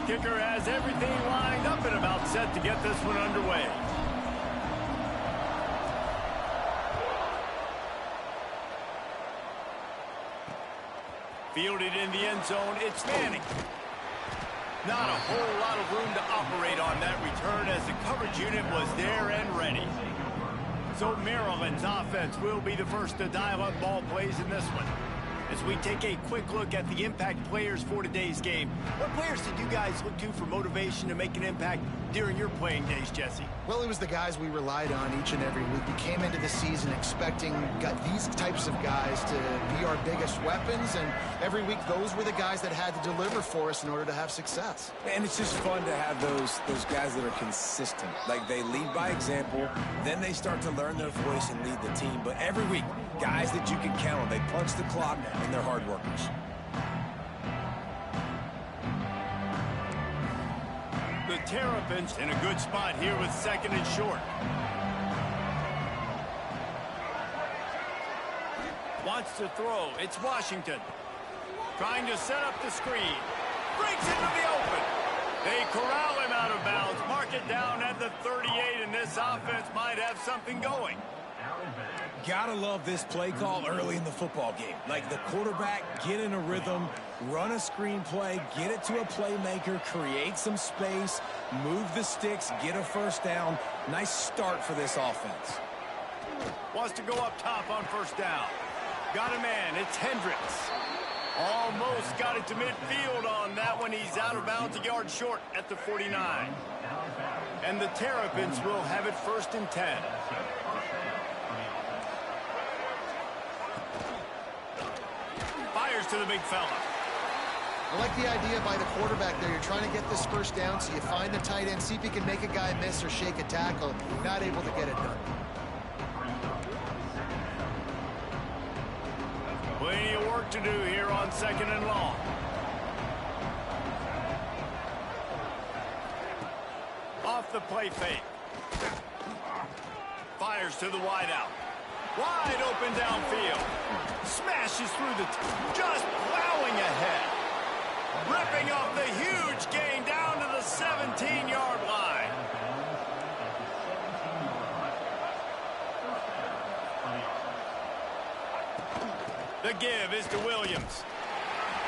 Kicker has everything lined up and about set to get this one underway. Fielded in the end zone, it's Manning. Not a whole lot of room to operate on that return as the coverage unit was there and ready. So Maryland's offense will be the first to dial up ball plays in this one. As we take a quick look at the impact players for today's game, what players did you guys look to for motivation to make an impact during your playing days, Jesse? Well, it was the guys we relied on each and every week. We came into the season expecting these types of guys to be our biggest weapons, and every week those were the guys that had to deliver for us in order to have success. And it's just fun to have those guys that are consistent. Like, they lead by example, then they start to learn their voice and lead the team. But every week, guys that you can count on. They punch the clock, and they're hard workers. The Terrapins in a good spot here with second and short. Wants to throw. It's Washington. Trying to set up the screen. Breaks into the open. They corral him out of bounds. Mark it down at the 38, and this offense might have something going. Gotta love this play call early in the football game. Like, the quarterback, get in a rhythm, run a screen play, get it to a playmaker, create some space, move the sticks, get a first down. Nice start for this offense. Wants to go up top on first down. Got a man. It's Hendricks. Almost got it to midfield on that one. He's out of bounds, a yard short at the 49. And the Terrapins will have it first and 10. Fires to the big fella. I like the idea by the quarterback there. You're trying to get this first down, so you find the tight end, see if you can make a guy miss or shake a tackle. Not able to get it done. Plenty of work to do here on second and long. Off the play fake. Fires to the wideout. Wide open downfield. Smashes through just plowing ahead. Ripping off the huge gain down to the 17-yard line. The give is to Williams.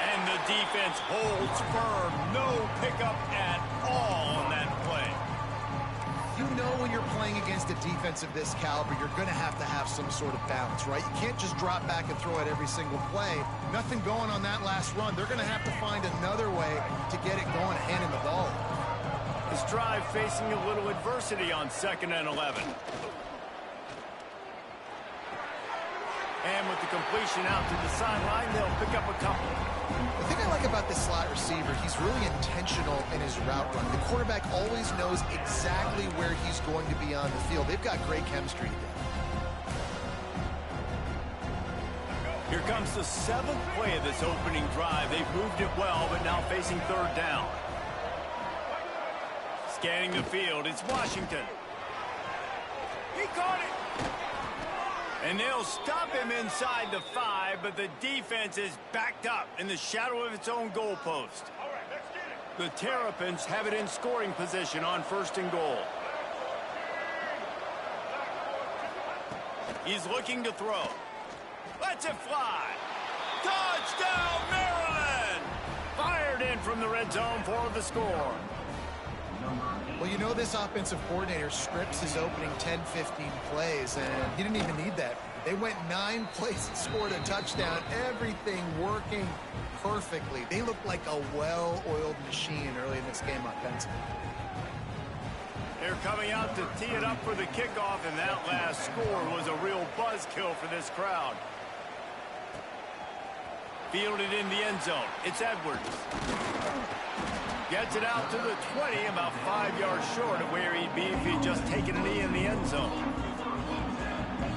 And the defense holds firm. No pickup at all on that play. You know when you're playing against a defense of this caliber, you're going to have some sort of balance, right? You can't just drop back and throw it every single play. Nothing going on that last run. They're going to have to find another way to get it going, handing the ball. This drive facing a little adversity on second and 11. And with the completion out to the sideline, they'll pick up a couple. The thing I like about this slot receiver, he's really intentional in his route run. The quarterback always knows exactly where he's going to be on the field. They've got great chemistry together. Here comes the 7th play of this opening drive. They've moved it well, but now facing third down. Scanning the field, it's Washington. He caught it. And they'll stop him inside the 5, but the defense is backed up in the shadow of its own goalpost. The Terrapins have it in scoring position on first and goal. He's looking to throw. Lets it fly. Touchdown, Maryland! Fired in from the red zone for the score. Well, you know this offensive coordinator scripts his opening 10, 15 plays, and he didn't even need that. They went 9 plays and scored a touchdown. Everything working perfectly. They looked like a well-oiled machine early in this game offensively. They're coming out to tee it up for the kickoff, and that last score was a real buzzkill for this crowd. Fielded in the end zone. It's Edwards. Gets it out to the 20, about 5 yards short of where he'd be if he'd just taken a knee in the end zone.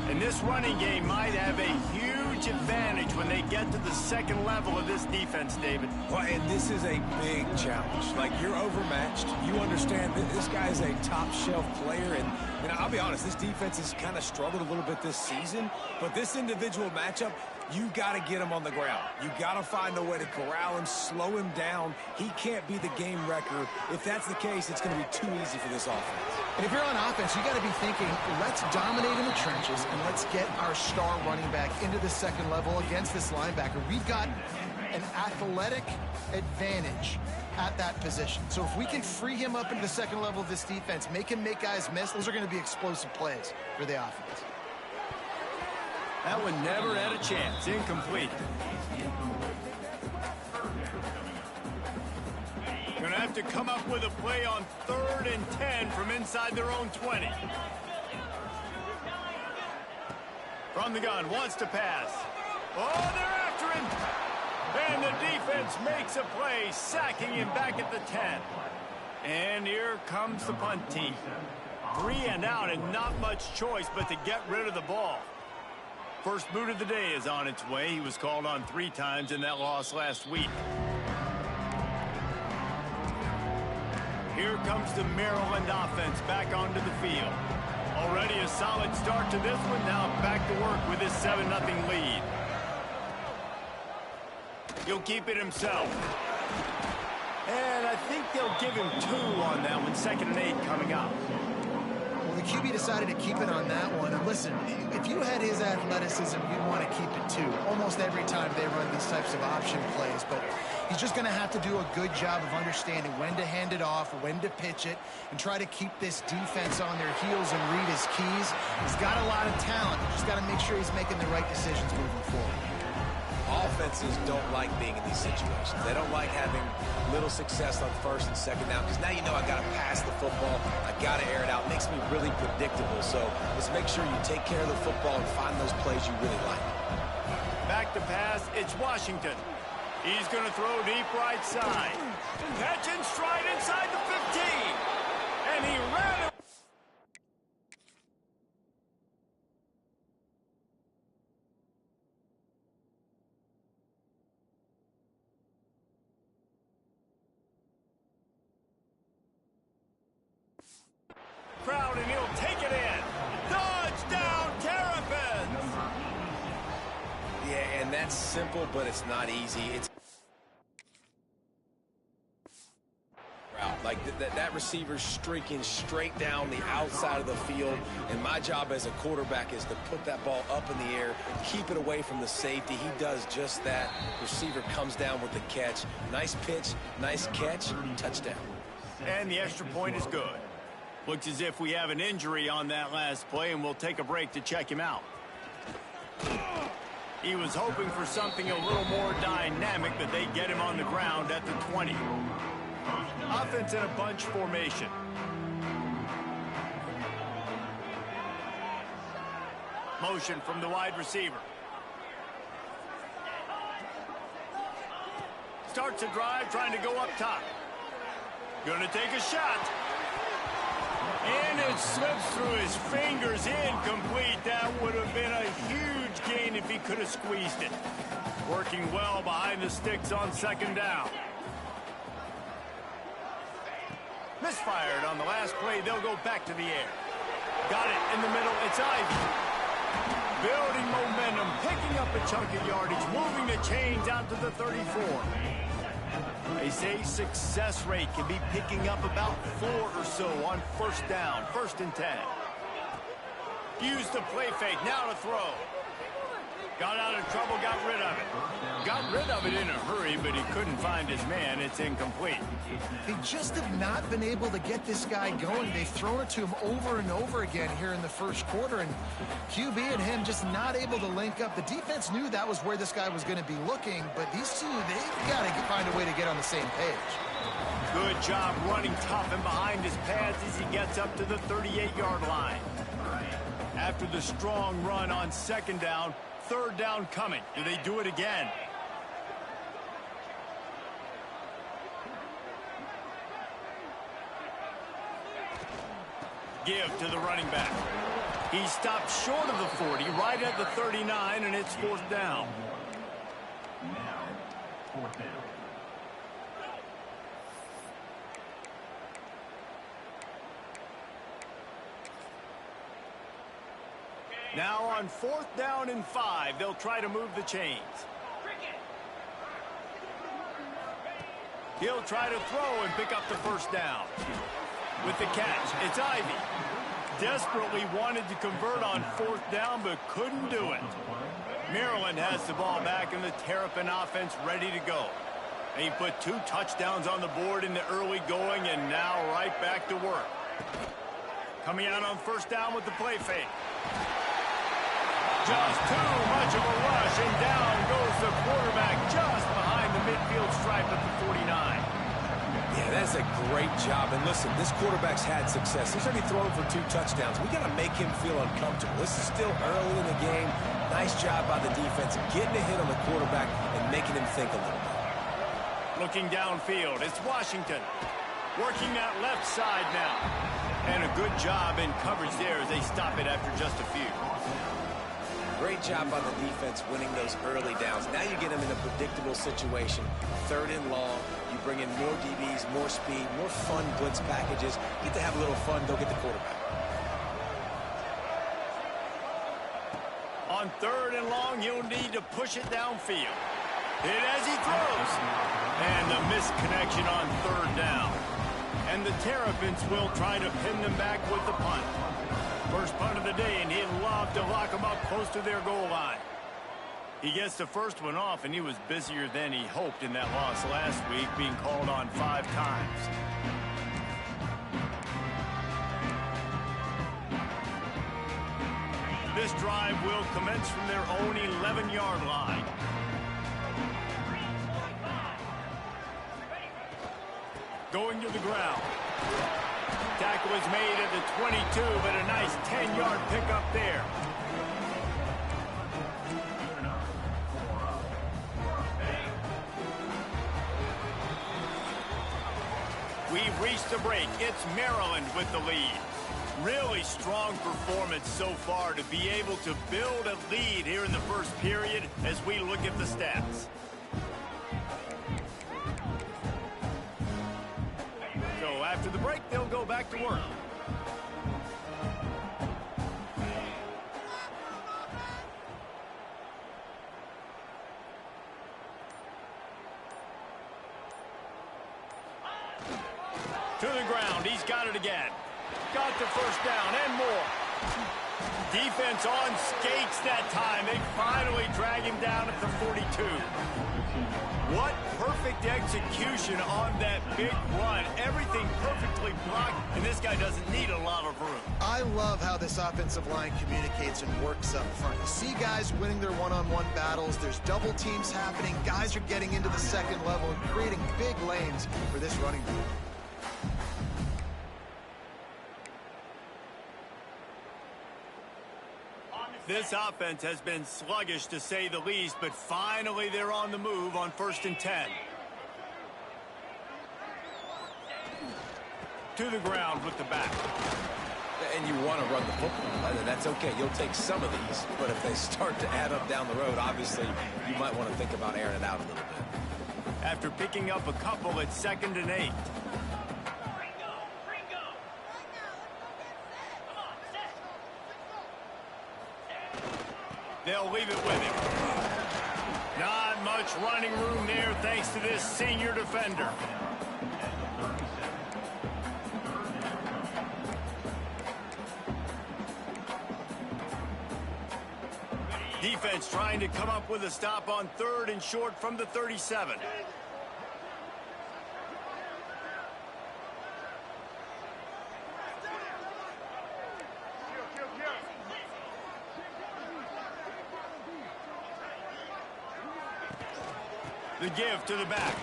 And this running game might have a huge advantage when they get to the second level of this defense, David. Well, and this is a big challenge. Like, you're overmatched. You understand that this guy's a top-shelf player. And I'll be honest, this defense has kind of struggled a little bit this season. But this individual matchup, You got to get him on the ground. You got to find a way to corral him, slow him down. He can't be the game wrecker. If that's the case, it's going to be too easy for this offense. And if you're on offense, you got to be thinking, let's dominate in the trenches and let's get our star running back into the second level against this linebacker. We've got an athletic advantage at that position. So if we can free him up into the second level of this defense, make him make guys miss, those are going to be explosive plays for the offense. That one never had a chance. Incomplete. Going to have to come up with a play on 3rd and 10 from inside their own 20. From the gun, wants to pass. Oh, they're after him. And the defense makes a play, sacking him back at the 10. And here comes the punt team. 3 and out and not much choice but to get rid of the ball. First boot of the day is on its way. He was called on 3 times in that loss last week. Here comes the Maryland offense back onto the field. Already a solid start to this one. Now back to work with his 7-0 lead. He'll keep it himself. And I think they'll give him 2 on that one. 2nd and 8 coming up. Well, the QB decided to keep it on that one. And listen, if you had his athleticism, you'd want to keep it too. Almost every time they run these types of option plays. But he's just going to have to do a good job of understanding when to hand it off, when to pitch it, and try to keep this defense on their heels and read his keys. He's got a lot of talent. He's just got to make sure he's making the right decisions moving forward. Offenses don't like being in these situations. They don't like having little success on 1st and 2nd down because now you know I got to pass the football. I got to air it out. It makes me really predictable. So let's make sure you take care of the football and find those plays you really like. Back to pass. It's Washington. He's going to throw deep right side. Catch and stride inside the 15. And he ran it. Crowd, and he'll take it in. Touchdown, Terrapins! Yeah, and that's simple, but it's not easy. It's like that receiver's streaking straight down the outside of the field, and my job as a quarterback is to put that ball up in the air, keep it away from the safety. He does just that. Receiver comes down with the catch. Nice pitch, nice catch, touchdown. And the extra point is good. Looks as if we have an injury on that last play, and we'll take a break to check him out. He was hoping for something a little more dynamic, but they get him on the ground at the 20. Offense in a bunch formation. Motion from the wide receiver. Starts a drive, trying to go up top. Gonna take a shot. And it slips through his fingers, incomplete. That would have been a huge gain if he could have squeezed it. Working well behind the sticks on 2nd down. Misfired on the last play. They'll go back to the air. Got it in the middle. It's Ivy. Building momentum, picking up a chunk of yardage, moving the chains out to the 34. They say success rate can be picking up about 4 or so on 1st down, 1st and 10. Used the play fake, now to throw. Got out of trouble, got rid of it. Got rid of it in a hurry, but he couldn't find his man. It's incomplete. They just have not been able to get this guy going. They've thrown it to him over and over again here in the 1st quarter, and QB and him just not able to link up. The defense knew that was where this guy was going to be looking, but these two, they've got to find a way to get on the same page. Good job running tough and behind his pads as he gets up to the 38-yard line. After the strong run on 2nd down, 3rd down coming. Do they do it again? Give to the running back. He stopped short of the 40, right at the 39, and it's 4th down. Now, 4th down. Now on 4th down and 5, they'll try to move the chains. He'll try to throw and pick up the first down. With the catch, it's Ivy. Desperately wanted to convert on 4th down, but couldn't do it. Maryland has the ball back and the Terrapin offense ready to go. He put 2 touchdowns on the board in the early going and now right back to work. Coming out on 1st down with the play fake. Just too much of a rush, and down goes the quarterback just behind the midfield stripe at the 49. Yeah, that's a great job. And listen, this quarterback's had success. He's already thrown for 2 touchdowns. We got to make him feel uncomfortable. This is still early in the game. Nice job by the defense, getting a hit on the quarterback and making him think a little bit. Looking downfield, it's Washington. Working that left side now. And a good job in coverage there as they stop it after just a few. Great job by the defense winning those early downs. Now you get them in a predictable situation. 3rd and long. You bring in more DBs, more speed, more fun blitz packages. You get to have a little fun. Go get the quarterback. On 3rd and long, you'll need to push it downfield. Hit as he throws. And the missed connection on 3rd down. And the Terrapins will try to pin them back with the punt. First punt of the day, and he'd love to lock them up close to their goal line. He gets the first one off, and he was busier than he hoped in that loss last week, being called on 5 times. This drive will commence from their own 11-yard line. Going to the ground. Tackle is made at the 22, but a nice 10-yard pickup there. We've reached the break. It's Maryland with the lead. Really strong performance so far to be able to build a lead here in the first period as we look at the stats. So after the break, they'll go back to work. To the ground, he's got it again. Got the first down and more. Defense on skates that time. They finally drag him down at the 42. What perfect execution on that big run. Everything perfectly blocked, and this guy doesn't need a lot of room. I love how this offensive line communicates and works up front. You see guys winning their one-on-one battles. There's double teams happening. Guys are getting into the second level and creating big lanes for this running group. This offense has been sluggish, to say the least, but finally they're on the move on 1st and 10. To the ground with the back. And you want to run the football. That's okay. You'll take some of these, but if they start to add up down the road, obviously you might want to think about airing it out a little bit. After picking up a couple, it's 2nd and 8. They'll leave it with him. Not much running room there thanks to this senior defender. Defense trying to come up with a stop on 3rd and short from the 37. The give to the back.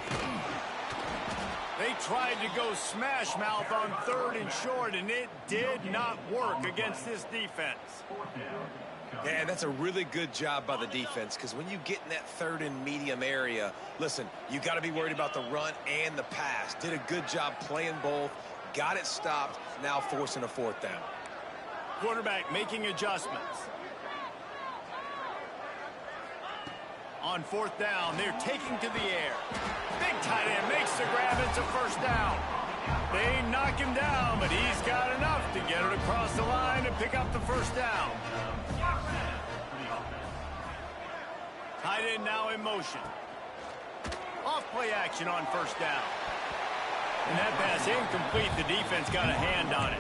They tried to go smash mouth on 3rd and short, and it did not work against this defense. Yeah, that's a really good job by the defense, because when you get in that 3rd and medium area, listen, you got to be worried about the run and the pass. Did a good job playing both, got it stopped, now forcing a 4th down. Quarterback making adjustments. On 4th down, they're taking to the air. Big tight end makes the grab. It's a first down. They knock him down, but he's got enough to get it across the line and pick up the first down. Tight end now in motion. Off play action on first down. And that pass incomplete. The defense got a hand on it.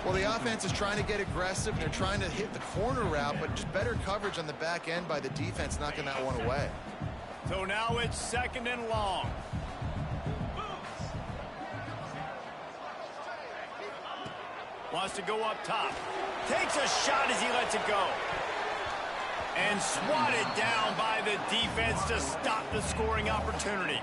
Well, the offense is trying to get aggressive. They're trying to hit the corner route, but just better coverage on the back end by the defense, knocking that one away. So now it's 2nd and long. Wants to go up top. Takes a shot as he lets it go. And swatted down by the defense to stop the scoring opportunity.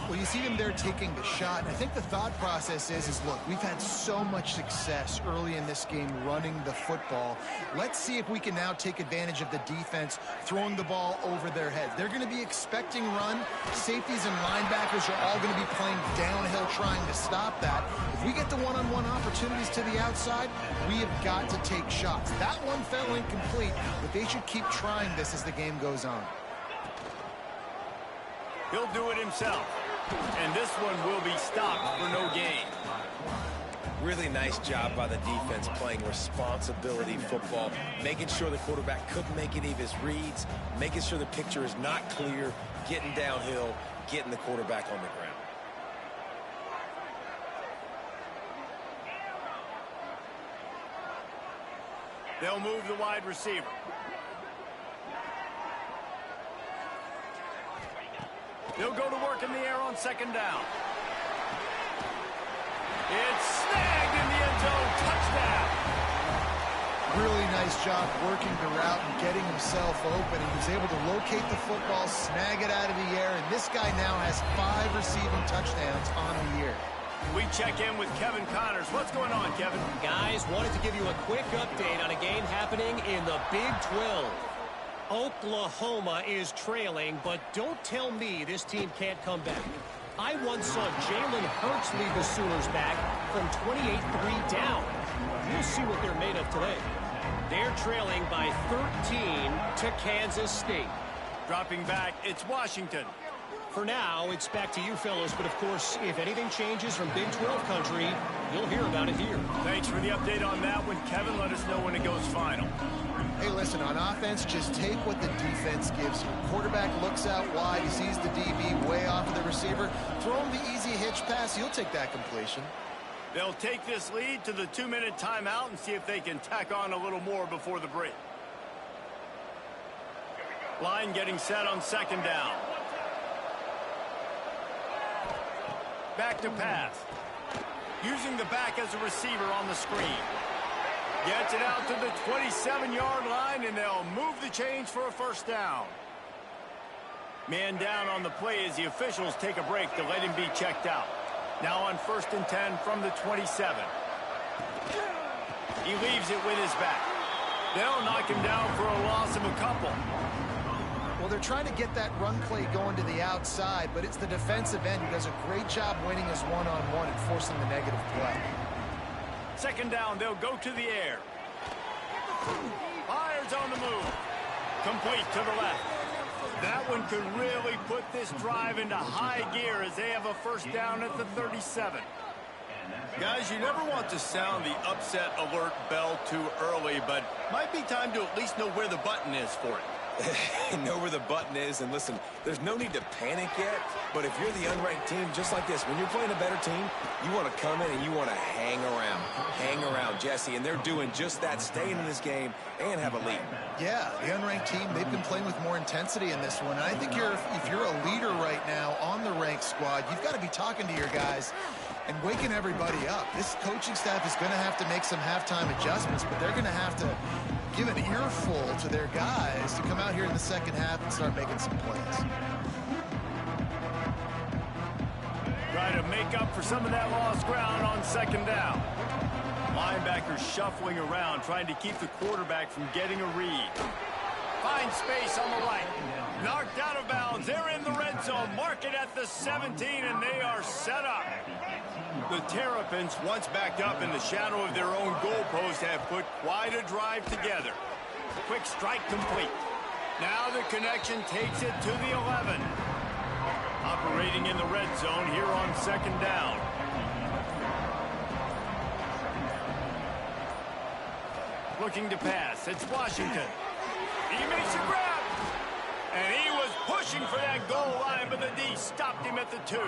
Well, you see them there taking the shot. I think the thought process is look, we've had so much success early in this game running the football. Let's see if we can now take advantage of the defense throwing the ball over their heads. They're going to be expecting run. Safeties and linebackers are all going to be playing downhill trying to stop that. If we get the one-on-one opportunities to the outside, we have got to take shots. That one fell incomplete, but they should keep trying this as the game goes on. He'll do it himself. And this one will be stopped for no gain. Really nice job by the defense playing responsibility football, making sure the quarterback couldn't make any of his reads, making sure the picture is not clear, getting downhill, getting the quarterback on the ground. They'll move the wide receiver. They'll go to work in the air on 2nd down. It's snagged in the end zone. Touchdown. Really nice job working the route and getting himself open. He was able to locate the football, snag it out of the air, and this guy now has 5 receiving touchdowns on the year. We check in with Kevin Connors. What's going on, Kevin? Guys, wanted to give you a quick update on a game happening in the Big 12. Oklahoma is trailing, but don't tell me this team can't come back. I once saw Jalen Hurts lead the Sooners back from 28-3 down. We'll see what they're made of today. They're trailing by 13 to Kansas State. Dropping back, it's Washington. For now, it's back to you fellows, but of course, if anything changes from Big 12 country, you'll hear about it here. Thanks for the update on that one, Kevin. Let us know when it goes final. Hey, listen, on offense, just take what the defense gives you. Quarterback looks out wide, he sees the DB way off of the receiver. Throw him the easy hitch pass, he'll take that completion. They'll take this lead to the 2-minute timeout and see if they can tack on a little more before the break. Line getting set on 2nd down. Back to pass. Using the back as a receiver on the screen. Gets it out to the 27-yard line, and they'll move the chains for a 1st down. Man down on the play as the officials take a break to let him be checked out. Now on 1st and 10 from the 27. He leaves it with his back. They'll knock him down for a loss of a couple. Well, they're trying to get that run play going to the outside, but it's the defensive end who does a great job winning his one-on-one and forcing the negative play. 2nd down, they'll go to the air. Fires on the move. Complete to the left. That one could really put this drive into high gear as they have a 1st down at the 37. Guys, you never want to sound the upset alert bell too early, but might be time to at least know where the button is for it. Know where the button is, and listen, there's no need to panic yet, but if you're the unranked team, just like this, when you're playing a better team, you want to come in and you want to hang around Jesse, and they're doing just that, staying in this game and have a lead. Yeah, the unranked team, they've been playing with more intensity in this one, and I think if you're a leader right now on the ranked squad, you've got to be talking to your guys and waking everybody up. This coaching staff is going to have to make some halftime adjustments, but they're going to have to give an earful to their guys to come out here in the 2nd half and start making some plays. Try to make up for some of that lost ground on 2nd down. Linebackers shuffling around, trying to keep the quarterback from getting a read. Finds space on the right. Knocked out of bounds. They're in the red zone. Mark it at the 17, and they are set up. The Terrapins, once backed up in the shadow of their own goalpost, have put quite a drive together. Quick strike complete. Now the connection takes it to the 11. Operating in the red zone here on 2nd down. Looking to pass. It's Washington. He makes a grab. And he was pushing for that goal line, but the D stopped him at the 2.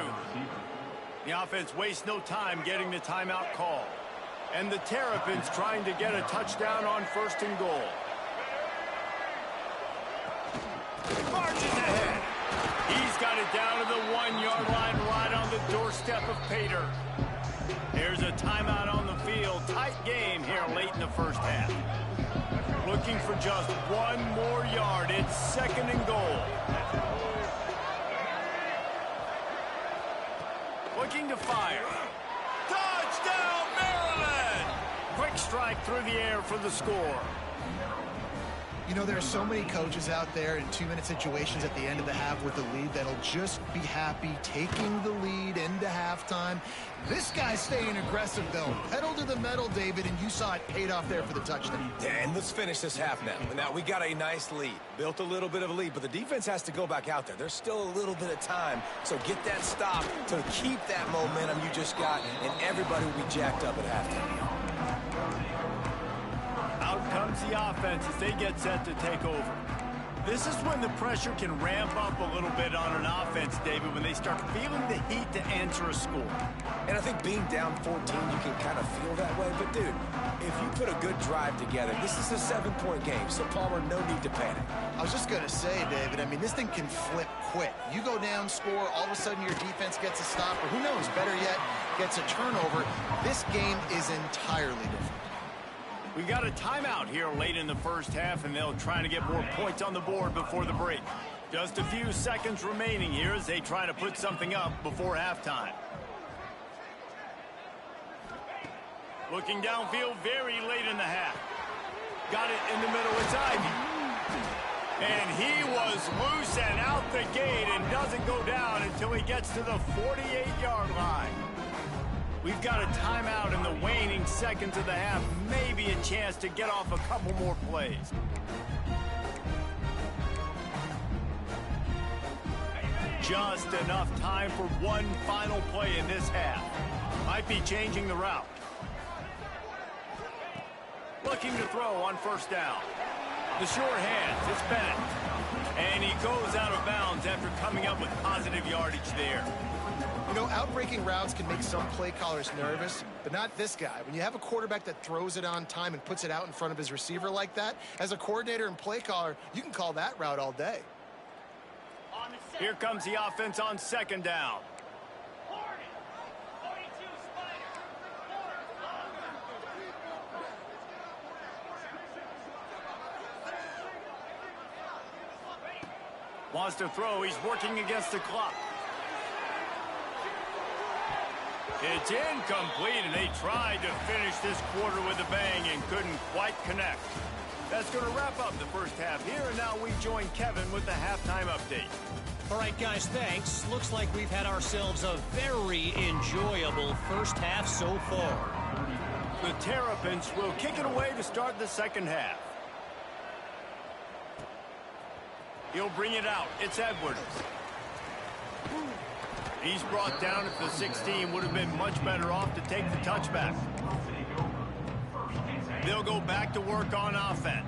The offense wastes no time getting the timeout call. And the Terrapins trying to get a touchdown on 1st and goal. Marches ahead. He's got it down to the 1-yard line right on the doorstep of Pater. There's a timeout on the field. Tight game here late in the first half. Looking for just 1 more yard. It's 2nd and goal. Looking to fire. Touchdown, Maryland! Quick strike through the air for the score. You know, there are so many coaches out there in 2-minute situations at the end of the half with the lead that'll just be happy taking the lead into halftime. This guy's staying aggressive, though. Pedal to the metal, David, and you saw it paid off there for the touchdown. And let's finish this half now. Now, we got a nice lead. Built a little bit of a lead, but the defense has to go back out there. There's still a little bit of time, so get that stop to keep that momentum you just got, and everybody will be jacked up at halftime. Out comes the offense as they get set to take over. This is when the pressure can ramp up a little bit on an offense, David, when they start feeling the heat to answer a score. And I think being down 14, you can kind of feel that way. But, dude, if you put a good drive together, this is a 7-point game, so, Palmer, no need to panic. I was just going to say, David, I mean, this thing can flip quick. You go down, score, all of a sudden your defense gets a stop, or who knows, better yet, gets a turnover. This game is entirely different. We got a timeout here late in the first half, and they'll try to get more points on the board before the break. Just a few seconds remaining here as they try to put something up before halftime. Looking downfield very late in the half. Got it in the middle. It's Ivy. And he was loose and out the gate and doesn't go down until he gets to the 48-yard line. We've got a timeout in the waning seconds of the half. Maybe a chance to get off a couple more plays. Just enough time for one final play in this half. Might be changing the route. Looking to throw on 1st down. The short hands, it's Bennett. And he goes out of bounds after coming up with positive yardage there. You know, outbreaking routes can make some play callers nervous, but not this guy. When you have a quarterback that throws it on time and puts it out in front of his receiver like that, as a coordinator and play caller, you can call that route all day. Here comes the offense on 2nd down. Wants to throw. He's working against the clock. It's incomplete, and they tried to finish this quarter with a bang and couldn't quite connect. That's going to wrap up the first half here, and now we join Kevin with the halftime update. All right, guys, thanks. Looks like we've had ourselves a very enjoyable first half so far. The Terrapins will kick it away to start the second half. He'll bring it out. It's Edwards. He's brought down at the 16. Would have been much better off to take the touchback. They'll go back to work on offense.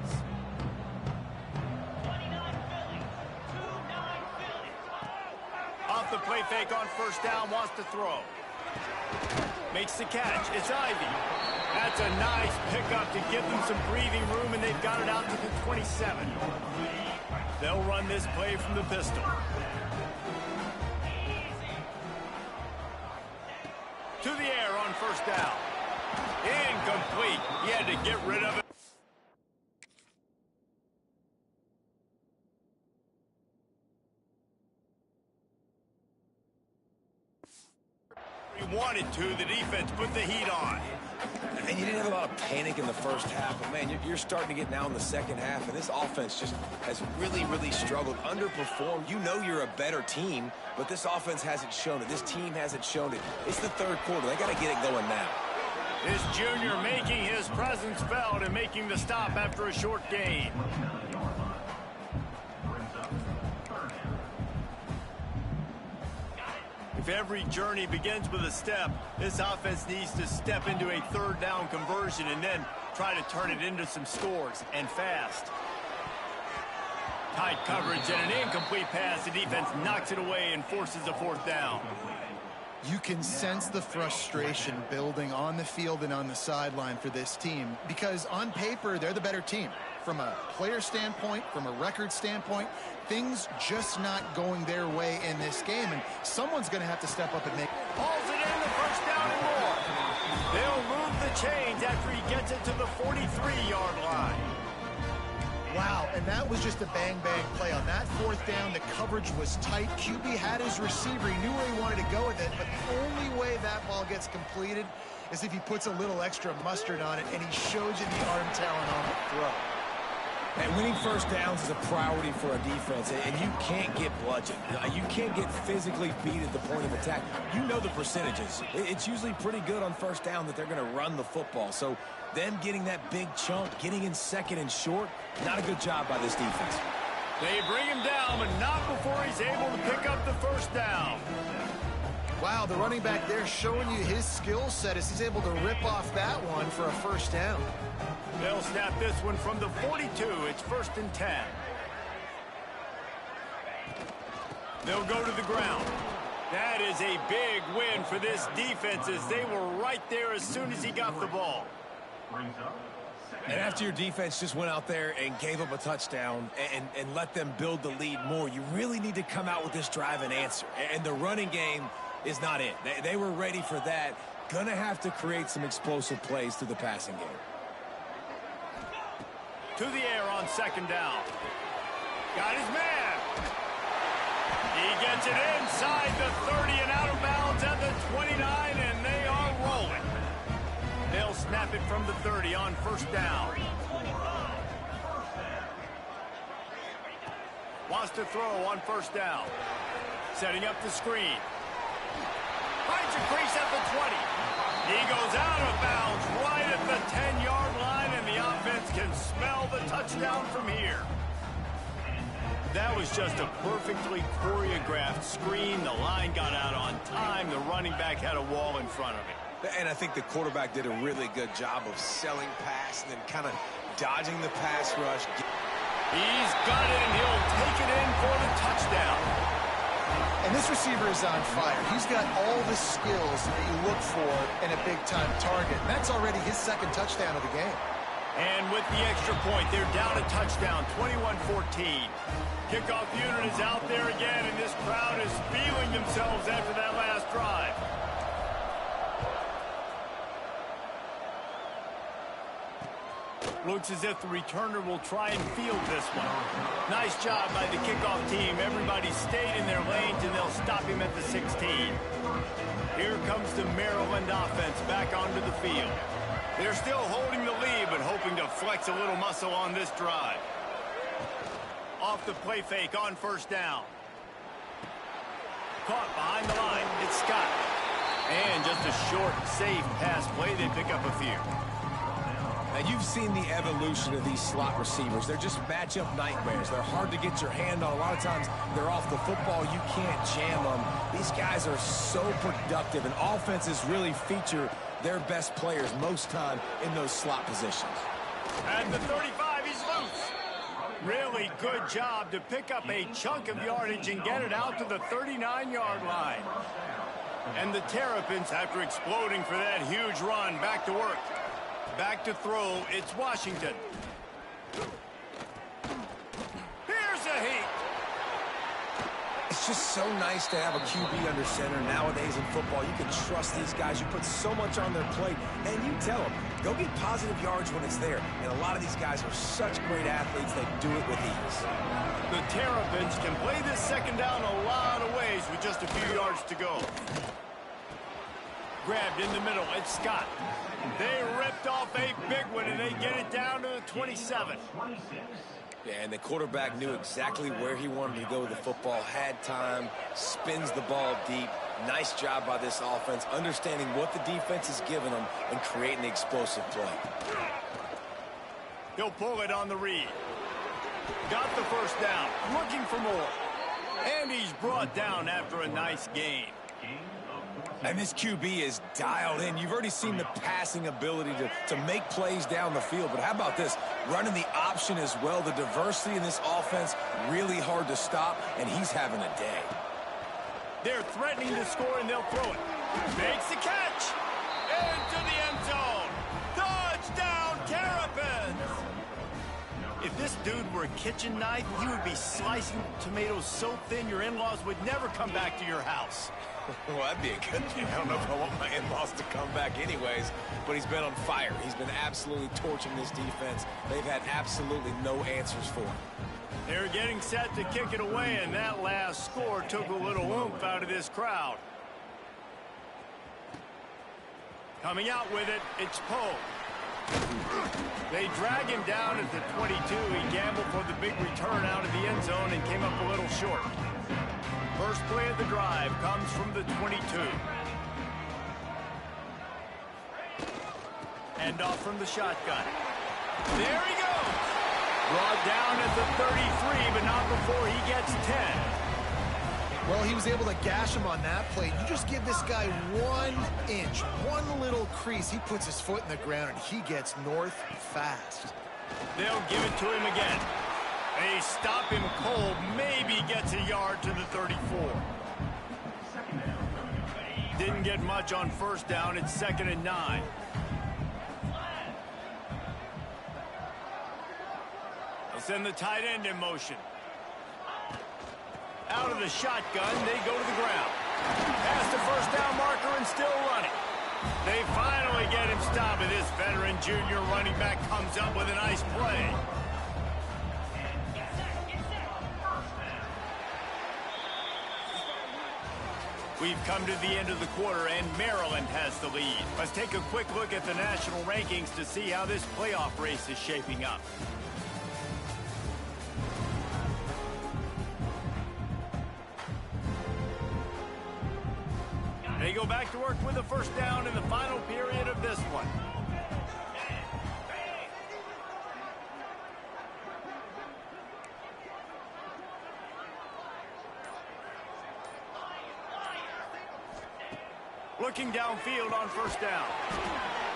Off the play fake on 1st down, wants to throw. Makes the catch. It's Ivy. That's a nice pickup to give them some breathing room, and they've got it out to the 27. They'll run this play from the pistol. To the air on 1st down. Incomplete. He had to get rid of it. He wanted to. The defense put the heat on. And you didn't have a lot of panic in the first half, but, man, you're starting to get now in the second half, and this offense just has really, really struggled, underperformed. You know you're a better team, but this offense hasn't shown it. This team hasn't shown it. It's the 3rd quarter. They got to get it going now. This junior making his presence felt and making the stop after a short gain. If every journey begins with a step, this offense needs to step into a 3rd down conversion and then try to turn it into some scores, and fast. Tight coverage and an incomplete pass. The defense knocks it away and forces a fourth down. You can sense the frustration building on the field and on the sideline for this team because on paper, they're the better team. From a player standpoint, from a record standpoint, things just not going their way in this game, and someone's going to have to step up and make. Hauls it in, the first down and more. They'll move the chains after he gets it to the 43-yard line. Wow, and that was just a bang-bang play. On that fourth down, the coverage was tight. QB had his receiver. He knew where he wanted to go with it, but the only way that ball gets completed is if he puts a little extra mustard on it, and he shows you the arm talent on the throw. And winning first downs is a priority for a defense, and you can't get bludgeoned. You can't get physically beat at the point of attack. You know the percentages. It's usually pretty good on first down that they're going to run the football. So them getting that big chunk, getting in second and short, not a good job by this defense. They bring him down, but not before he's able to pick up the first down. Wow, the running back there showing you his skill set as he's able to rip off that one for a first down. They'll snap this one from the 42. It's 1st and 10. They'll go to the ground. That is a big win for this defense as they were right there as soon as he got the ball. And after your defense just went out there and gave up a touchdown and let them build the lead more, you really need to come out with this drive and answer. And the running game is not it. They were ready for that. Gonna have to create some explosive plays through the passing game. To the air on 2nd down. Got his man. He gets it inside the 30 and out of bounds at the 29, and they are rolling. They'll snap it from the 30 on 1st down. Wants to throw on 1st down. Setting up the screen. Finds a crease at the 20. He goes out of bounds right at the 10-yard line, and the offense can smell the touchdown from here. That was just a perfectly choreographed screen. The line got out on time. The running back had a wall in front of it. And I think the quarterback did a really good job of selling pass and then kind of dodging the pass rush. He's got it, and he'll take it in for the touchdown. And this receiver is on fire. He's got all the skills that you look for in a big-time target. That's already his 2nd touchdown of the game. And with the extra point, they're down a touchdown, 21-14. Kickoff unit is out there again, and this crowd is feeling themselves after that last drive. Looks as if the returner will try and field this one. Nice job by the kickoff team. Everybody stayed in their lanes, and they'll stop him at the 16. Here comes the Maryland offense back onto the field. They're still holding the lead, but hoping to flex a little muscle on this drive. Off the play fake on 1st down. Caught behind the line. It's Scott. And just a short, safe pass play. They pick up a few. Now, you've seen the evolution of these slot receivers. They're just matchup nightmares. They're hard to get your hand on. A lot of times, they're off the football. You can't jam them. These guys are so productive, and offenses really feature their best players most time in those slot positions. At the 35, he's loose. Really good job to pick up a chunk of yardage and get it out to the 39-yard line. And the Terrapins, after exploding for that huge run, back to work. Back to throw, it's Washington. Here's a heat. It's just so nice to have a QB under center nowadays in football. You can trust these guys. You put so much on their plate, and you tell them, go get positive yards when it's there. And a lot of these guys are such great athletes, they do it with ease. The Terrapins can play this 2nd down a lot of ways with just a few yards to go. Grabbed in the middle, it's Scott. They ripped off a big one, and they get it down to the 27. Yeah, and the quarterback knew exactly where he wanted to go with the football, had time, spins the ball deep. Nice job by this offense, understanding what the defense is giving them and creating the explosive play. He'll pull it on the read. Got the first down, looking for more. And he's brought down after a nice gain. And this QB is dialed in. You've already seen the passing ability to make plays down the field. But how about this? Running the option as well. The diversity in this offense, really hard to stop, and he's having a day. They're threatening to score, and they'll throw it. Makes the catch. Into the end zone. Touchdown, Terrapins. If this dude were a kitchen knife, he would be slicing tomatoes so thin your in-laws would never come back to your house. Well, that'd be a good thing. I don't know if I want my in-laws to come back anyways, but he's been on fire. He's been absolutely torching this defense. They've had absolutely no answers for him. They're getting set to kick it away, and that last score took a little oomph out of this crowd. Coming out with it, it's Poe. They drag him down at the 22. He gambled for the big return out of the end zone and came up a little short. First play of the drive comes from the 22. Hand off from the shotgun. There he goes. Brought down at the 33, but not before he gets 10. Well, he was able to gash him on that play. You just give this guy 1 inch, one little crease. He puts his foot in the ground, and he gets north fast. They'll give it to him again. They stop him cold. Maybe gets a yard to the 34. Didn't get much on first down. It's 2nd and 9. They send the tight end in motion. Out of the shotgun, they go to the ground. Past the first down marker and still running. They finally get him stopped, and this veteran junior running back comes up with a nice play. We've come to the end of the quarter, and Maryland has the lead. Let's take a quick look at the national rankings to see how this playoff race is shaping up. They go back to work with a first down in the final period of this one. Looking downfield on first down.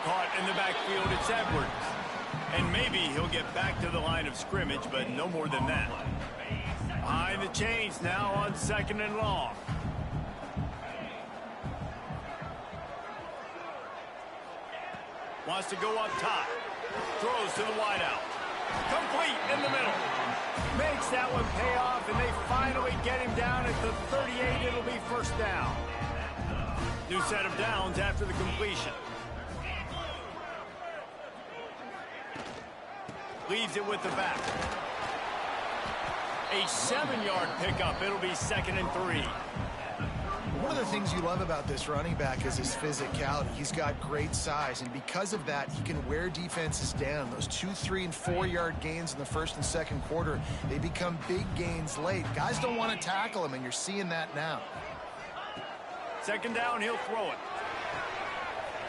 Caught in the backfield, it's Edwards. And maybe he'll get back to the line of scrimmage, but no more than that. Behind the chains now on 2nd and long. Wants to go up top. Throws to the wideout. Complete in the middle. Makes that one pay off, and they finally get him down at the 38. It'll be first down. New set of downs after the completion. Leaves it with the back. A 7-yard pickup. It'll be 2nd and 3. One of the things you love about this running back is his physicality. He's got great size, and because of that, he can wear defenses down. Those 2-, 3-, and 4-yard gains in the first and second quarter, they become big gains late. Guys don't want to tackle him, and you're seeing that now. 2nd down, he'll throw it.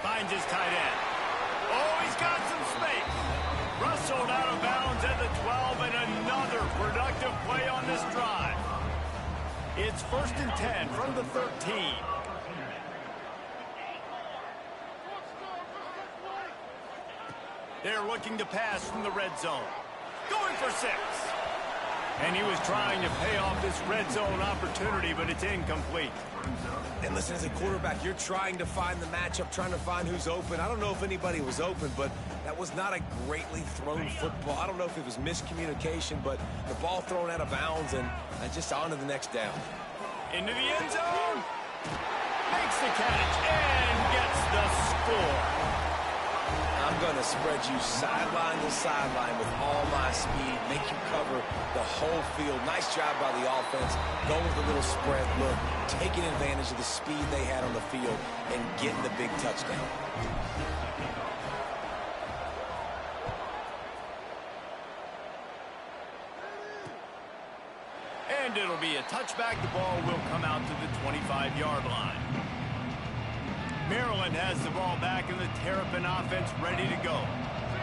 Finds his tight end. Oh, he's got some space. Rustled out of bounds at the 12, and another productive play on this drive. It's 1st and 10 from the 13. They're looking to pass from the red zone. Going for 6. And he was trying to pay off this red zone opportunity, but it's incomplete. And listen, as a quarterback, you're trying to find the matchup, trying to find who's open. I don't know if anybody was open, but that was not a greatly thrown football. I don't know if it was miscommunication, but the ball thrown out of bounds and just on to the next down. Into the end zone. Makes the catch and gets the score. I'm going to spread you sideline to sideline with all my speed, make you cover the whole field. Nice job by the offense, going with a little spread look, taking advantage of the speed they had on the field and getting the big touchdown. And it'll be a touchback. The ball will come out to the 25-yard line. Maryland has the ball back, and the Terrapin offense ready to go.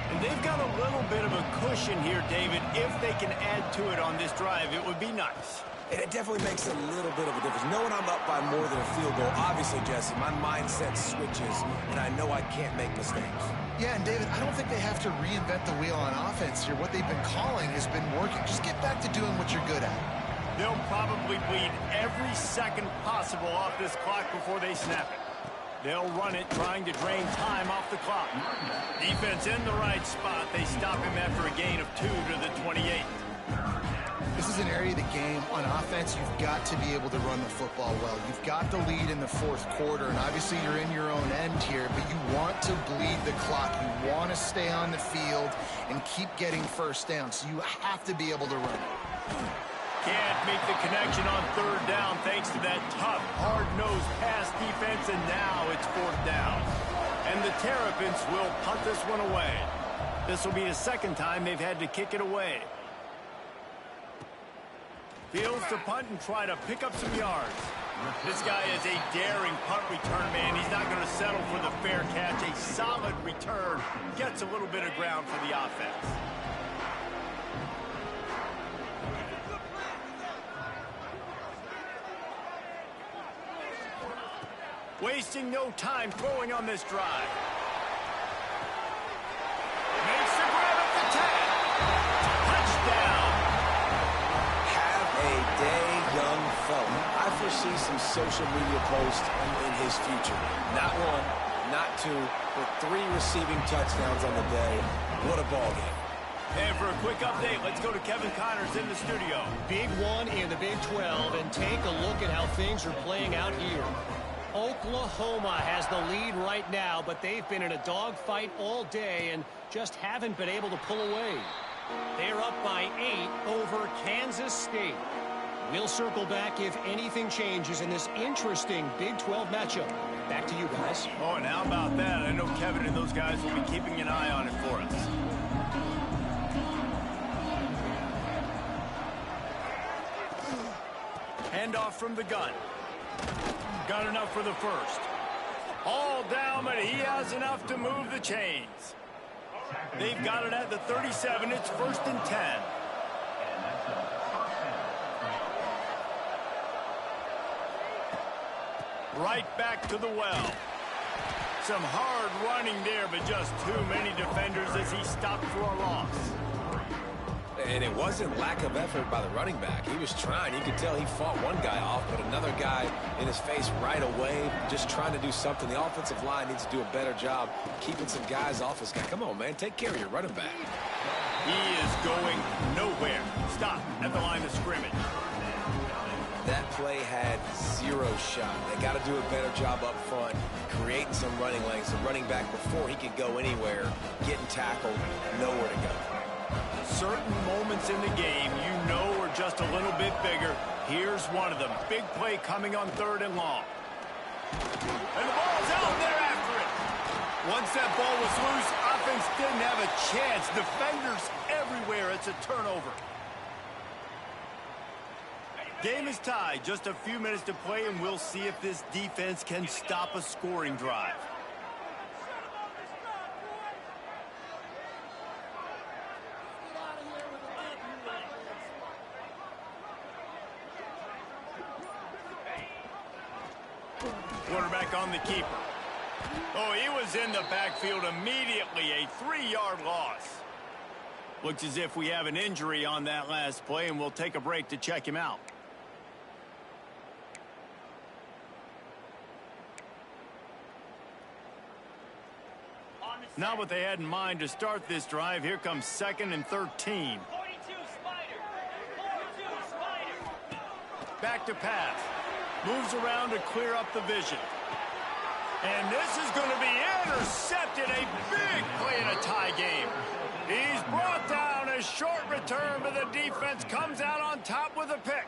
And they've got a little bit of a cushion here, David. If they can add to it on this drive, it would be nice. And it definitely makes a little bit of a difference. Knowing I'm up by more than a field goal, obviously, Jesse, my mindset switches, and I know I can't make mistakes. Yeah, and David, I don't think they have to reinvent the wheel on offense here. What they've been calling has been working. Just get back to doing what you're good at. They'll probably bleed every second possible off this clock before they snap it. They'll run it, trying to drain time off the clock. Defense in the right spot. They stop him after a gain of 2 to the 28. This is an area of the game. On offense, you've got to be able to run the football well. You've got the lead in the fourth quarter, and obviously you're in your own end here, but you want to bleed the clock. You want to stay on the field and keep getting first down, so you have to be able to run it. Can't make the connection on third down thanks to that tough, hard-nosed pass defense, and now it's fourth down. And the Terrapins will punt this one away. This will be the second time they've had to kick it away. Fields to punt and try to pick up some yards. This guy is a daring punt return man. He's not going to settle for the fair catch. A solid return gets a little bit of ground for the offense. Wasting no time throwing on this drive. Makes the grab at the tag. Touchdown. Have a day, young fella. I foresee some social media posts in his future. Not one, not two, but 3 receiving touchdowns on the day. What a ball game. And for a quick update, let's go to Kevin Connors in the studio. Big one in the Big 12, and take a look at how things are playing out here. Oklahoma has the lead right now, but they've been in a dogfight all day and just haven't been able to pull away. They're up by 8 over Kansas State. We'll circle back if anything changes in this interesting Big 12 matchup. Back to you guys. Oh, and how about that? I know Kevin and those guys will be keeping an eye on it for us. Handoff from the gun. Got enough for the first. All down, but he has enough to move the chains. They've got it at the 37. It's 1st and 10. Right back to the well. Some hard running there, but just too many defenders as he stopped for a loss. And it wasn't lack of effort by the running back. He was trying. You could tell he fought one guy off, but another guy in his face right away, just trying to do something. The offensive line needs to do a better job keeping some guys off his guy. Come on, man. Take care of your running back. He is going nowhere. Stop at the line of scrimmage. That play had 0 shot. They got to do a better job up front, creating some running lanes. The running back, before he could go anywhere, getting tackled, nowhere to go. Certain moments in the game you know are just a little bit bigger. Here's one of them. Big play coming on 3rd and long. And the ball's out, and they're after it. Once that ball was loose, offense didn't have a chance. Defenders everywhere. It's a turnover. Game is tied. Just a few minutes to play, and we'll see if this defense can stop a scoring drive. Quarterback on the keeper. Oh, he was in the backfield immediately. A 3-yard loss. Looks as if we have an injury on that last play, and we'll take a break to check him out. Not what they had in mind to start this drive. Here comes 2nd and 13. Back to pass. Moves around to clear up the vision. And this is going to be intercepted. A big play in a tie game. He's brought down. A short return, but the defense comes out on top with a pick.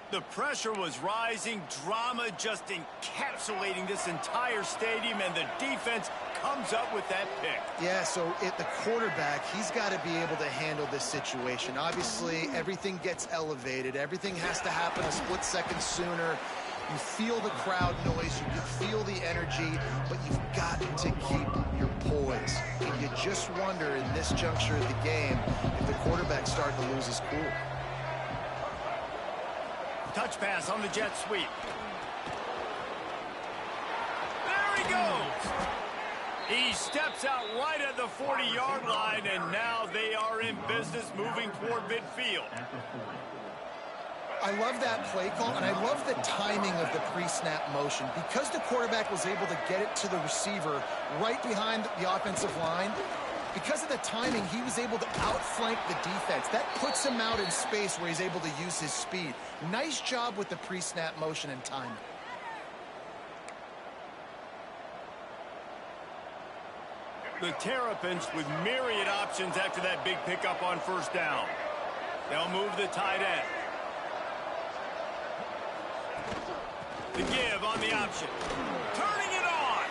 The pressure was rising. Drama just encapsulating this entire stadium, and the defense comes up with that pick. Yeah, so the quarterback, he's got to be able to handle this situation. Obviously, everything gets elevated. Everything has to happen a split second sooner. You feel the crowd noise. You can feel the energy, but you've got to keep your poise. And you just wonder in this juncture of the game if the quarterback's starting to lose his cool. Touch pass on the jet sweep. There he goes. He steps out right at the 40-yard line, and now they are in business moving toward midfield. I love that play call, and I love the timing of the pre-snap motion. Because the quarterback was able to get it to the receiver right behind the offensive line, because of the timing, he was able to outflank the defense. That puts him out in space where he's able to use his speed. Nice job with the pre-snap motion and timing. The Terrapins with myriad options after that big pickup on first down. They'll move the tight end. The give on the option. Turning it on.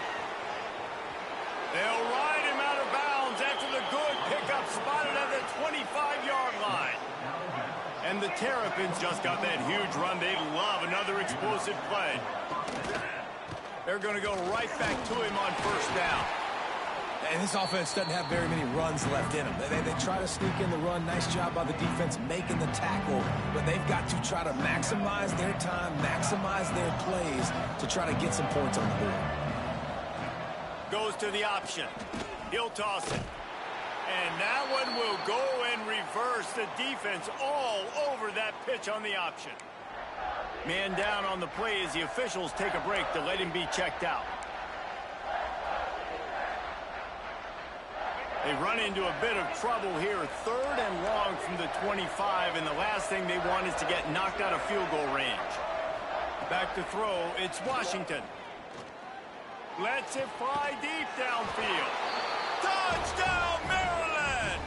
They'll ride him out of bounds after the good pickup spotted at the 25-yard line. And the Terrapins just got that huge run. They love another explosive play. They're going to go right back to him on first down. And this offense doesn't have very many runs left in them. They try to sneak in the run. Nice job by the defense making the tackle. But they've got to try to maximize their time, maximize their plays to try to get some points on the board. Goes to the option. He'll toss it. And that one will go in reverse. The defense all over that pitch on the option. Man down on the play as the officials take a break to let him be checked out. They run into a bit of trouble here. 3rd and long from the 25, and the last thing they want is to get knocked out of field goal range. Back to throw, it's Washington. Lets it fly deep downfield. Touchdown, Maryland!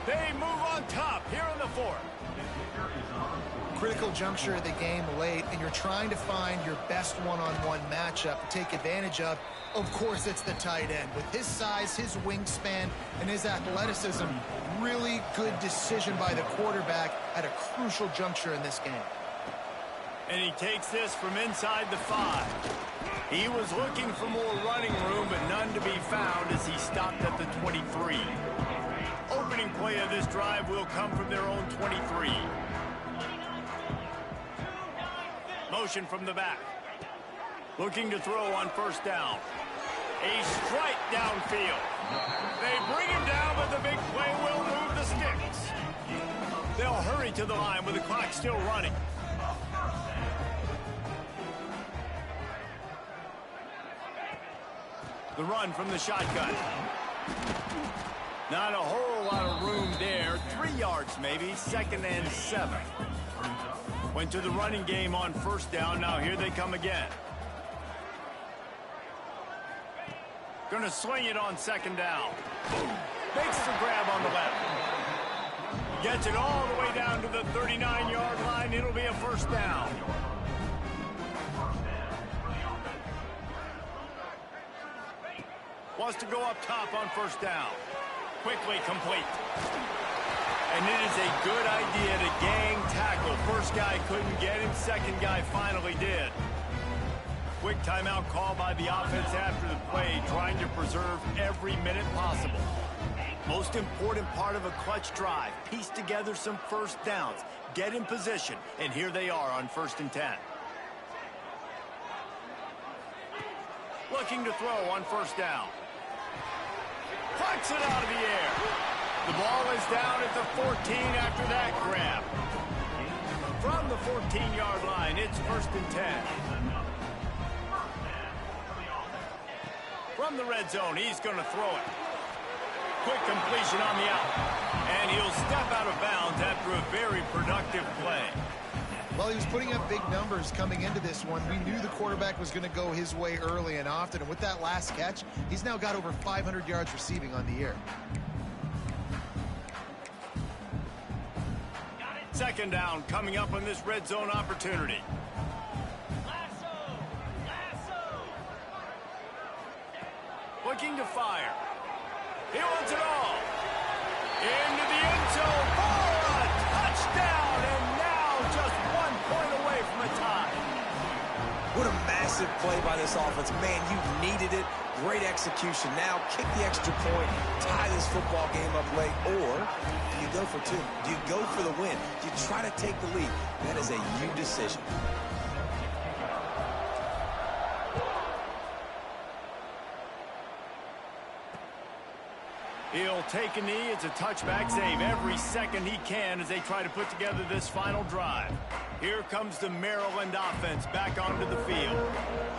They move on top here in the 4th. Critical juncture of the game late, and you're trying to find your best one-on-one matchup to take advantage of. Of course, it's the tight end. With his size, his wingspan, and his athleticism, really good decision by the quarterback at a crucial juncture in this game. And he takes this from inside the 5. He was looking for more running room, but none to be found as he stopped at the 23. Opening play of this drive will come from their own 23. Motion from the back. Looking to throw on first down. A strike downfield. They bring him down, but the big play will move the sticks. They'll hurry to the line with the clock still running. The run from the shotgun. Not a whole lot of room there. 3 yards maybe. 2nd and 7. Went to the running game on first down. Now here they come again. Going to sling it on 2nd down. Makes the grab on the left. Gets it all the way down to the 39-yard line. It'll be a first down. Wants to go up top on first down. Quickly complete. And it is a good idea to gang tackle. First guy couldn't get him. Second guy finally did. Quick timeout call by the offense after the play, trying to preserve every minute possible. Most important part of a clutch drive. Piece together some first downs. Get in position. And here they are on 1st and 10. Looking to throw on first down. Plucks it out of the air. The ball is down at the 14 after that grab. From the 14-yard line, it's 1st and 10. From the red zone, he's going to throw it. Quick completion on the out. And he'll step out of bounds after a very productive play. Well, he was putting up big numbers coming into this one. We knew the quarterback was going to go his way early and often. And with that last catch, he's now got over 500 yards receiving on the year. 2nd down coming up on this red zone opportunity. Looking to fire. He wants it all. Into the end zone for a touchdown. And now just 1 point away from a tie. What a massive play by this offense. Man, you needed it. Great execution. Now kick the extra point, tie this football game up late, or do you go for two? Do you go for the win? Do you try to take the lead? That is a you decision. He'll take a knee. It's a touchback save every second he can as they try to put together this final drive. Here comes the Maryland offense back onto the field.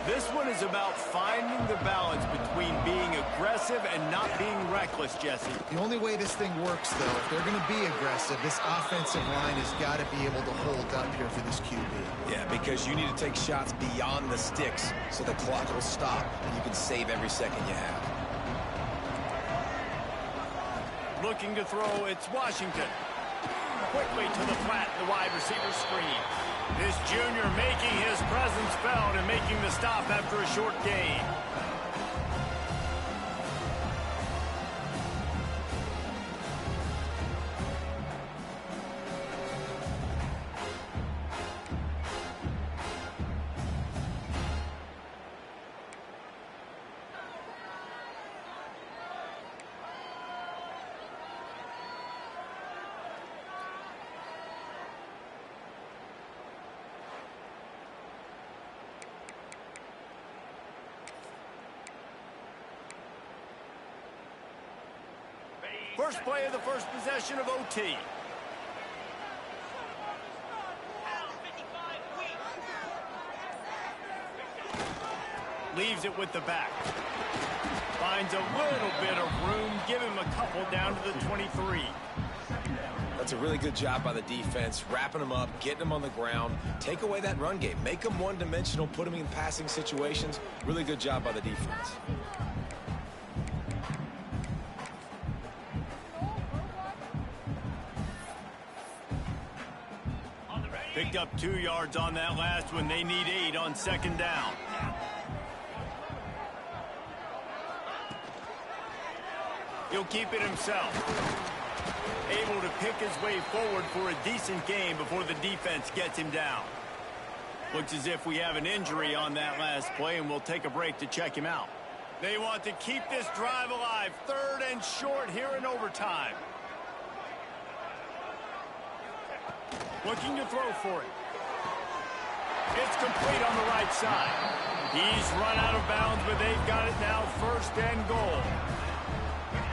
This one is about finding the balance between being aggressive and not being reckless, Jesse. The only way this thing works, though, if they're going to be aggressive, this offensive line has got to be able to hold up here for this QB. Yeah, because you need to take shots beyond the sticks so the clock will stop and you can save every second you have. Looking to throw, it's Washington. Quickly to the flat, the wide receiver screen. This junior making his presence felt and making the stop after a short gain. First play of the first possession of OT. Leaves it with the back. Finds a little bit of room. Give him a couple down to the 23. That's a really good job by the defense, wrapping them up, getting them on the ground. Take away that run game. Make them one-dimensional, put them in passing situations. Really good job by the defense. Picked up 2 yards on that last one. They need 8 on second down. He'll keep it himself. Able to pick his way forward for a decent gain before the defense gets him down. Looks as if we have an injury on that last play, and we'll take a break to check him out. They want to keep this drive alive. 3rd and short here in overtime. Looking to throw for it. It's complete on the right side. He's run out of bounds, but they've got it now 1st and goal.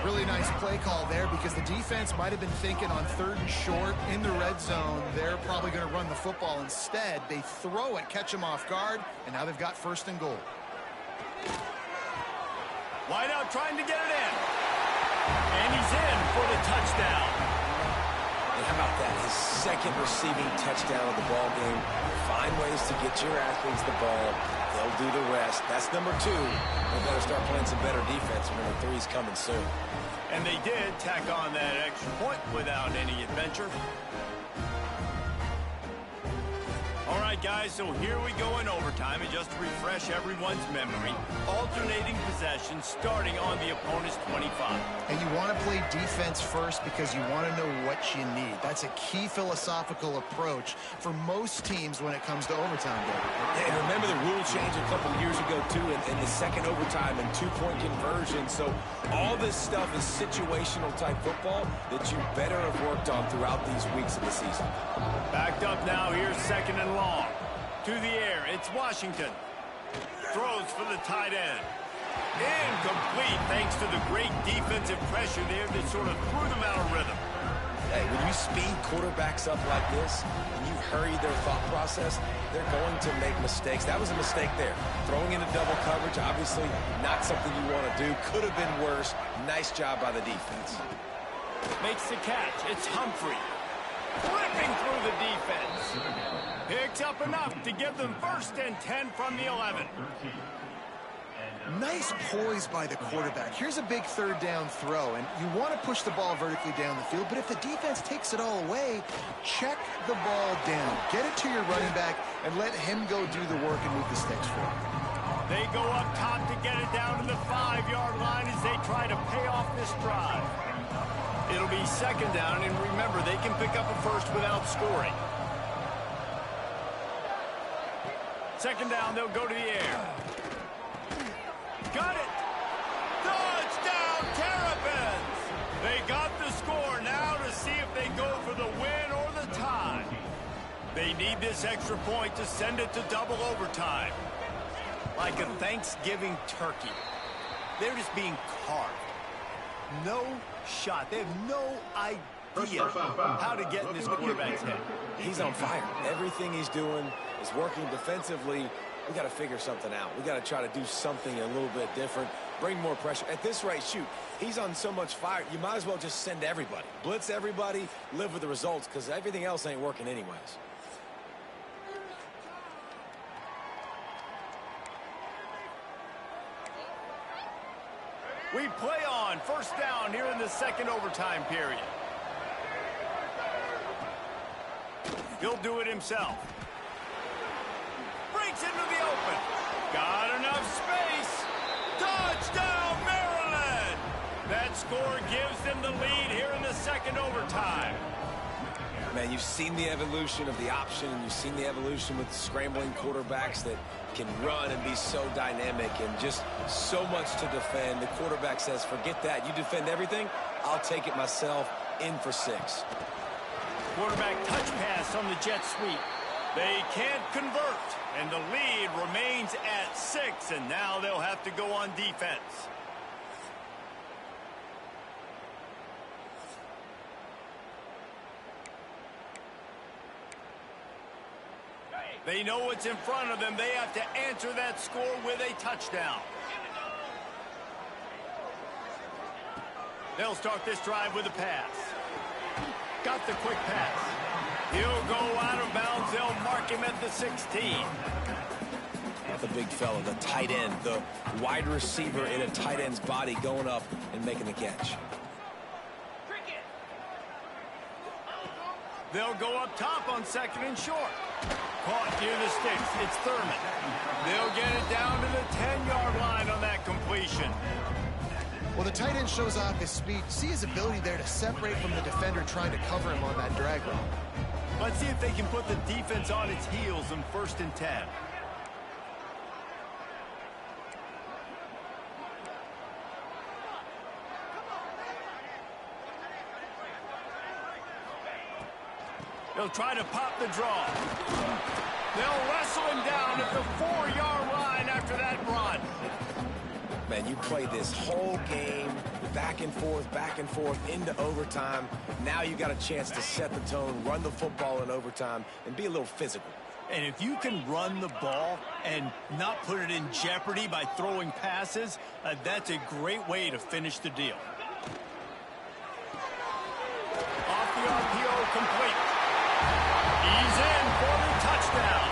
Really nice play call there because the defense might have been thinking on 3rd and short in the red zone. They're probably going to run the football. Instead, they throw it, catch him off guard, and now they've got 1st and goal. Wide out trying to get it in. And he's in for the touchdown. How about that? His 2nd receiving touchdown of the ball game. Find ways to get your athletes the ball. They'll do the rest. That's number 2. They better start playing some better defense. Number 3 is coming soon. And they did tack on that extra point without any adventure. All right, guys, so here we go in overtime. And just to refresh everyone's memory, alternating possessions starting on the opponent's 25. And you want to play defense first because you want to know what you need. That's a key philosophical approach for most teams when it comes to overtime. And remember the rule change a couple years ago, too, in the 2nd overtime and 2-point conversion. So all this stuff is situational type football that you better have worked on throughout these weeks of the season. Backed up now. Here's 2nd and long. To the air. It's Washington. Throws for the tight end. Incomplete thanks to the great defensive pressure there that sort of threw them out of rhythm. Hey, when you speed quarterbacks up like this, and you hurry their thought process, they're going to make mistakes. That was a mistake there. Throwing into double coverage, obviously not something you want to do. Could have been worse. Nice job by the defense. Makes the catch. It's Humphrey. Flipping through the defense. Picks up enough to give them 1st and 10 from the 11. Nice poise by the quarterback. Here's a big 3rd down throw, and you want to push the ball vertically down the field, but if the defense takes it all away, check the ball down. Get it to your running back and let him go do the work and move the sticks for him. They go up top to get it down to the 5-yard line as they try to pay off this drive. It'll be 2nd down, and remember, they can pick up a 1st without scoring. Second down, they'll go to the air. Got it. Touchdown, Terrapins. They got the score now to see if they go for the win or the tie. They need this extra point to send it to double overtime. Like a Thanksgiving turkey. They're just being carved. No shot. They have no idea how to get in this quarterback's head. He's on fire. Everything he's doing is working defensively. We got to figure something out. We got to try to do something a little bit different. Bring more pressure. At this rate, shoot, he's on so much fire, you might as well just send everybody. Blitz everybody, live with the results, because everything else ain't working anyways. We play on. First down here in the second overtime period. He'll do it himself. Breaks into the open. Got enough space. Touchdown, Maryland! That score gives them the lead here in the second overtime. Man, you've seen the evolution of the option, and you've seen the evolution with scrambling quarterbacks that can run and be so dynamic and just so much to defend. The quarterback says, forget that. You defend everything, I'll take it myself. In for 6. Quarterback touch pass on the jet sweep. They can't convert, and the lead remains at 6, and now they'll have to go on defense. They know what's in front of them. They have to answer that score with a touchdown. They'll start this drive with a pass. Got the quick pass. He'll go out of bounds. They'll mark him at the 16. The big fella, the tight end, the wide receiver in a tight end's body going up and making the catch. They'll go up top on second and short. Caught near the sticks. It's Thurman. They'll get it down to the 10-yard line on that completion. Well, the tight end shows off his speed. See his ability there to separate from the defender trying to cover him on that drag route. Let's see if they can put the defense on its heels in 1st and 10. They'll try to pop the draw. They'll wrestle him down at the 4-yard line after that run. Man, you play this whole game back and forth into overtime. Now you got a chance to set the tone, run the football in overtime, and be a little physical. And if you can run the ball and not put it in jeopardy by throwing passes, that's a great way to finish the deal. Off the RPO, complete. He's in for the touchdown.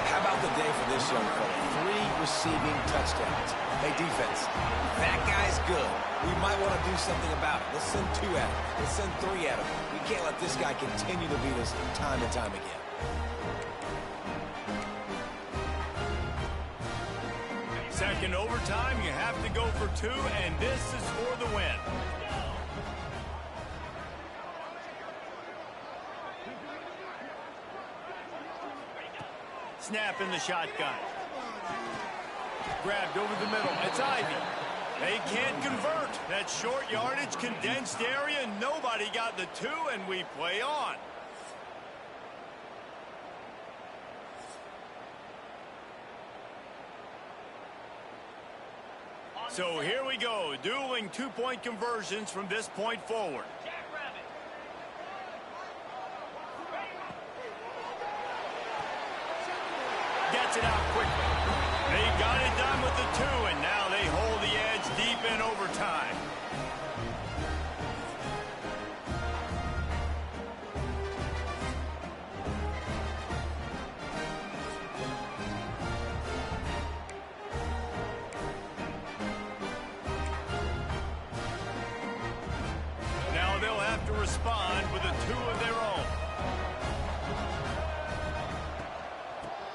How about the day for this young fella? 3 receiving touchdowns. Hey, defense, that guy's good. We might want to do something about it. Let's send 2 at him. Let's send 3 at him. We can't let this guy continue to beat us time and time again. Second overtime, you have to go for 2, and this is for the win. Snap in the shotgun. Grabbed over the middle. It's Ivy. They can't convert. That short yardage, condensed area. Nobody got the 2, and we play on. So here we go. Dueling 2-point conversions from this point forward. Gets it out quickly. They got it done with the 2, and now they hold the edge deep in overtime. Now they'll have to respond with a 2 of their own.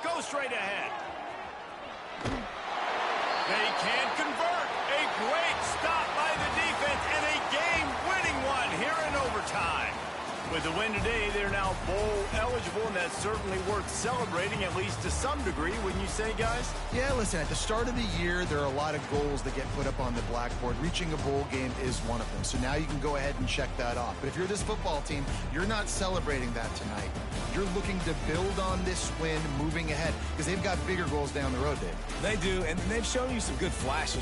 Go straight ahead. They can't convert. A great stop by the defense and a game-winning one here in overtime. With the win today, they're now bowl eligible, and that's certainly worth celebrating, at least to some degree, wouldn't you say, guys? Yeah, listen, at the start of the year, there are a lot of goals that get put up on the blackboard. Reaching a bowl game is one of them. So now you can go ahead and check that off. But if you're this football team, you're not celebrating that tonight. You're looking to build on this win moving ahead because they've got bigger goals down the road, Dave. They do, and they've shown you some good flashes.